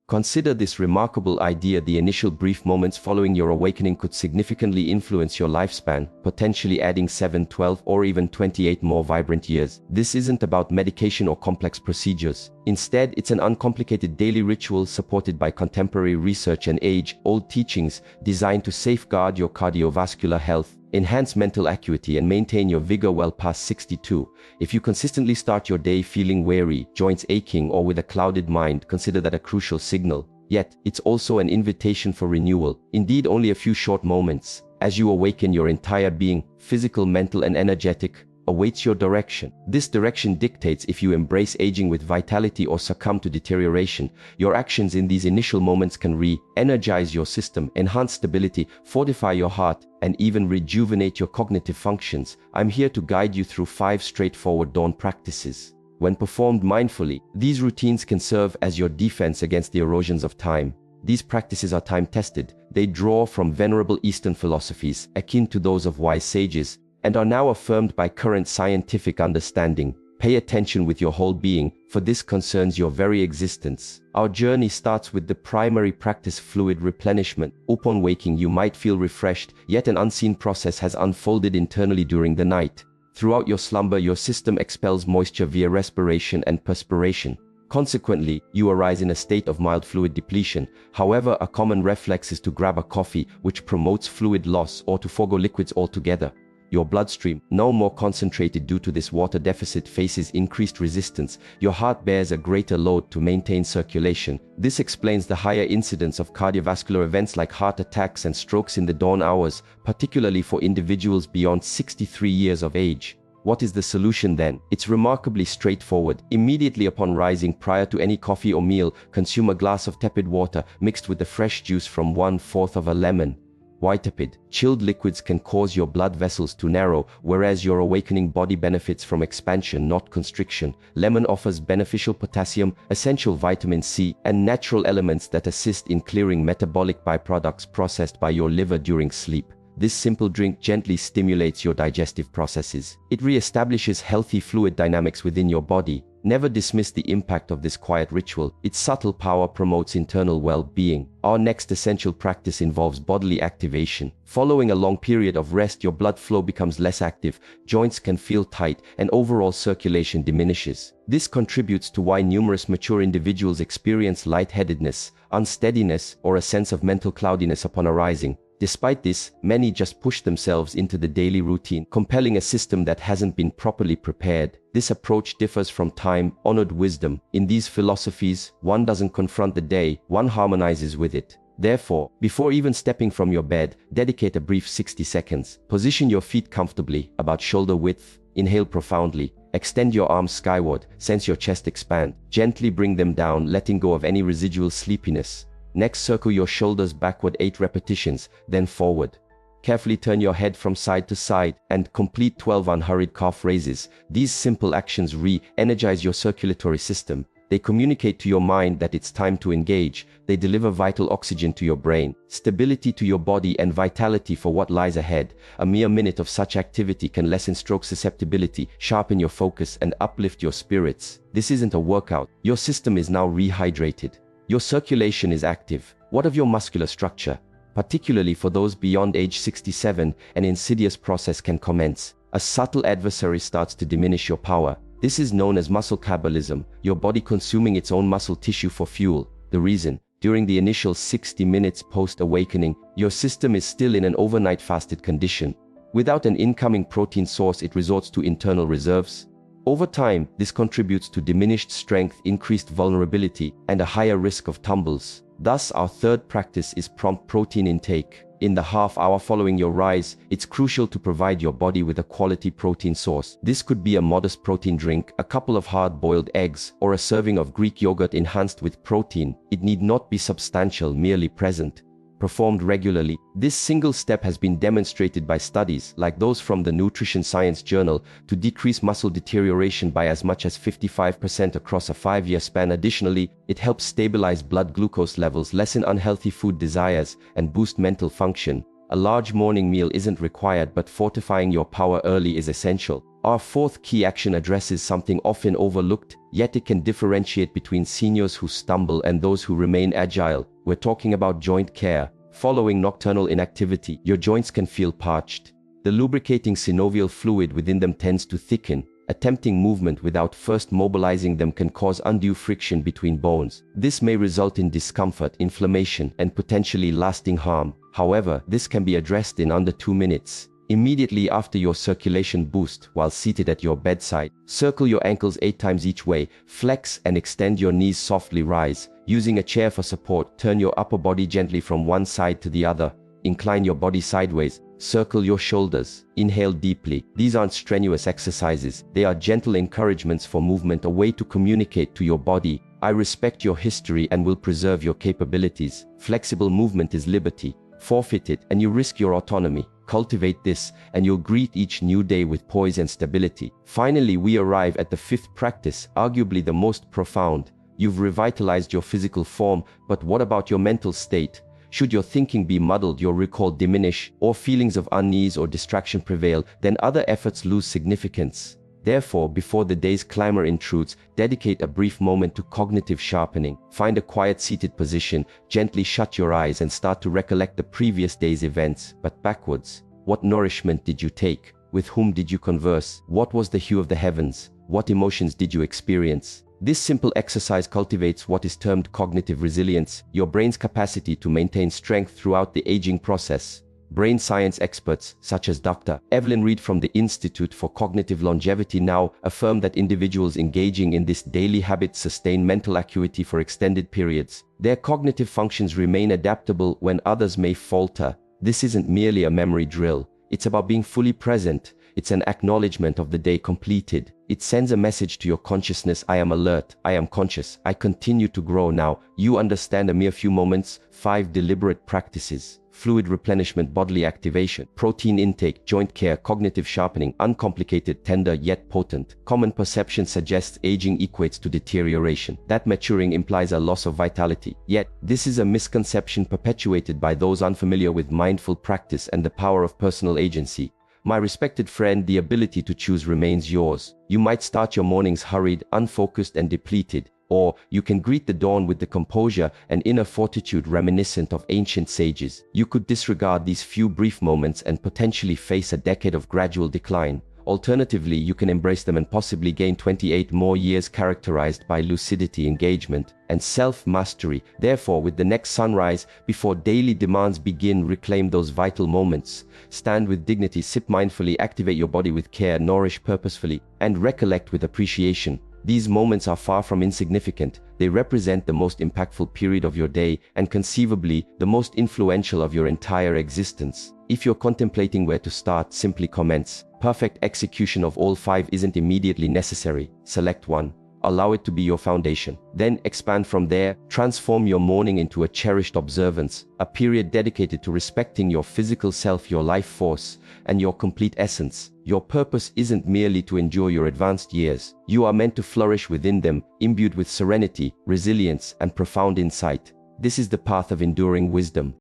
Consider this remarkable idea: the initial brief moments following your awakening could significantly influence your lifespan, potentially adding 7, 12, or even 28 more vibrant years. This isn't about medication or complex procedures. Instead, it's an uncomplicated daily ritual supported by contemporary research and age-old teachings designed to safeguard your cardiovascular health, enhance mental acuity, and maintain your vigor well past 62. If you consistently start your day feeling weary, joints aching, or with a clouded mind, consider that a crucial signal. Yet, it's also an invitation for renewal. Indeed, only a few short moments, as you awaken your entire being, physical, mental, and energetic, awaits your direction. This direction dictates if you embrace aging with vitality or succumb to deterioration. Your actions in these initial moments can re-energize your system, enhance stability, fortify your heart, and even rejuvenate your cognitive functions. I'm here to guide you through 5 straightforward dawn practices. When performed mindfully, these routines can serve as your defense against the erosions of time. These practices are time-tested. They draw from venerable Eastern philosophies, akin to those of wise sages, and are now affirmed by current scientific understanding. Pay attention with your whole being, for this concerns your very existence. Our journey starts with the primary practice: fluid replenishment. Upon waking, you might feel refreshed, yet an unseen process has unfolded internally during the night. Throughout your slumber, your system expels moisture via respiration and perspiration. Consequently, you arise in a state of mild fluid depletion. However, a common reflex is to grab a coffee, which promotes fluid loss, or to forgo liquids altogether. Your bloodstream, now more concentrated due to this water deficit, faces increased resistance. Your heart bears a greater load to maintain circulation. This explains the higher incidence of cardiovascular events like heart attacks and strokes in the dawn hours, particularly for individuals beyond 63 years of age. What is the solution then? It's remarkably straightforward. Immediately upon rising, prior to any coffee or meal, consume a glass of tepid water mixed with the fresh juice from 1/4 of a lemon. Why tepid? Chilled liquids can cause your blood vessels to narrow, whereas your awakening body benefits from expansion, not constriction. Lemon offers beneficial potassium, essential vitamin C, and natural elements that assist in clearing metabolic byproducts processed by your liver during sleep. This simple drink gently stimulates your digestive processes. It re-establishes healthy fluid dynamics within your body. Never dismiss the impact of this quiet ritual. Its subtle power promotes internal well-being. Our next essential practice involves bodily activation. Following a long period of rest, your blood flow becomes less active, joints can feel tight, and overall circulation diminishes. This contributes to why numerous mature individuals experience lightheadedness, unsteadiness, or a sense of mental cloudiness upon arising. Despite this, many just push themselves into the daily routine, compelling a system that hasn't been properly prepared. This approach differs from time-honored wisdom. In these philosophies, one doesn't confront the day, one harmonizes with it. Therefore, before even stepping from your bed, dedicate a brief 60 seconds. Position your feet comfortably, about shoulder width. Inhale profoundly. Extend your arms skyward. Sense your chest expand. Gently bring them down, letting go of any residual sleepiness. Next, circle your shoulders backward 8 repetitions, then forward. Carefully turn your head from side to side and complete 12 unhurried calf raises. These simple actions re-energize your circulatory system. They communicate to your mind that it's time to engage. They deliver vital oxygen to your brain, stability to your body, and vitality for what lies ahead. A mere minute of such activity can lessen stroke susceptibility, sharpen your focus, and uplift your spirits. This isn't a workout. Your system is now rehydrated. Your circulation is active. What of your muscular structure? Particularly for those beyond age 67, an insidious process can commence. A subtle adversary starts to diminish your power. This is known as muscle cannibalism, your body consuming its own muscle tissue for fuel. The reason? During the initial 60 minutes post-awakening, your system is still in an overnight fasted condition. Without an incoming protein source, it resorts to internal reserves. Over time, this contributes to diminished strength, increased vulnerability, and a higher risk of tumbles. Thus, our third practice is prompt protein intake. In the half hour following your rise, it's crucial to provide your body with a quality protein source. This could be a modest protein drink, a couple of hard-boiled eggs, or a serving of Greek yogurt enhanced with protein. It need not be substantial, merely present. Performed regularly, this single step has been demonstrated by studies, like those from the Nutrition Science Journal, to decrease muscle deterioration by as much as 55% across a 5-year span. Additionally, it helps stabilize blood glucose levels, lessen unhealthy food desires, and boost mental function. A large morning meal isn't required, but fortifying your power early is essential. Our fourth key action addresses something often overlooked, yet it can differentiate between seniors who stumble and those who remain agile. We're talking about joint care. Following nocturnal inactivity, your joints can feel parched. The lubricating synovial fluid within them tends to thicken. Attempting movement without first mobilizing them can cause undue friction between bones. This may result in discomfort, inflammation, and potentially lasting harm. However, this can be addressed in under 2 minutes. Immediately after your circulation boost, while seated at your bedside, circle your ankles 8 times each way, flex and extend your knees, softly rise. Using a chair for support, turn your upper body gently from one side to the other. Incline your body sideways. Circle your shoulders. Inhale deeply. These aren't strenuous exercises. They are gentle encouragements for movement, a way to communicate to your body, I respect your history and will preserve your capabilities. Flexible movement is liberty. Forfeit it and you risk your autonomy. Cultivate this and you'll greet each new day with poise and stability. Finally, we arrive at the fifth practice, arguably the most profound. You've revitalized your physical form, but what about your mental state? Should your thinking be muddled, your recall diminish, or feelings of unease or distraction prevail, then other efforts lose significance. Therefore, before the day's clamor intrudes, dedicate a brief moment to cognitive sharpening. Find a quiet seated position, gently shut your eyes and start to recollect the previous day's events, but backwards. What nourishment did you take? With whom did you converse? What was the hue of the heavens? What emotions did you experience? This simple exercise cultivates what is termed cognitive resilience, your brain's capacity to maintain strength throughout the aging process. Brain science experts, such as Dr. Evelyn Reed from the Institute for Cognitive Longevity, now affirm that individuals engaging in this daily habit sustain mental acuity for extended periods. Their cognitive functions remain adaptable when others may falter. This isn't merely a memory drill. It's about being fully present. It's an acknowledgement of the day completed. It sends a message to your consciousness: I am alert, I am conscious, I continue to grow now. You understand a mere few moments. 5 deliberate practices. Fluid replenishment, bodily activation, protein intake, joint care, cognitive sharpening, uncomplicated, tender yet potent. Common perception suggests aging equates to deterioration, that maturing implies a loss of vitality. Yet, this is a misconception perpetuated by those unfamiliar with mindful practice and the power of personal agency. My respected friend, the ability to choose remains yours. You might start your mornings hurried, unfocused and depleted, or you can greet the dawn with the composure and inner fortitude reminiscent of ancient sages. You could disregard these few brief moments and potentially face a decade of gradual decline. Alternatively, you can embrace them and possibly gain 28 more years characterized by lucidity, engagement, and self-mastery. Therefore, with the next sunrise, before daily demands begin, reclaim those vital moments. Stand with dignity, sip mindfully, activate your body with care, nourish purposefully, and recollect with appreciation. These moments are far from insignificant. They represent the most impactful period of your day and conceivably the most influential of your entire existence. If you're contemplating where to start, simply commence. Perfect execution of all 5 isn't immediately necessary. Select one. Allow it to be your foundation. Then expand from there. Transform your morning into a cherished observance, a period dedicated to respecting your physical self, your life force, and your complete essence. Your purpose isn't merely to endure your advanced years. You are meant to flourish within them, imbued with serenity, resilience, and profound insight. This is the path of enduring wisdom.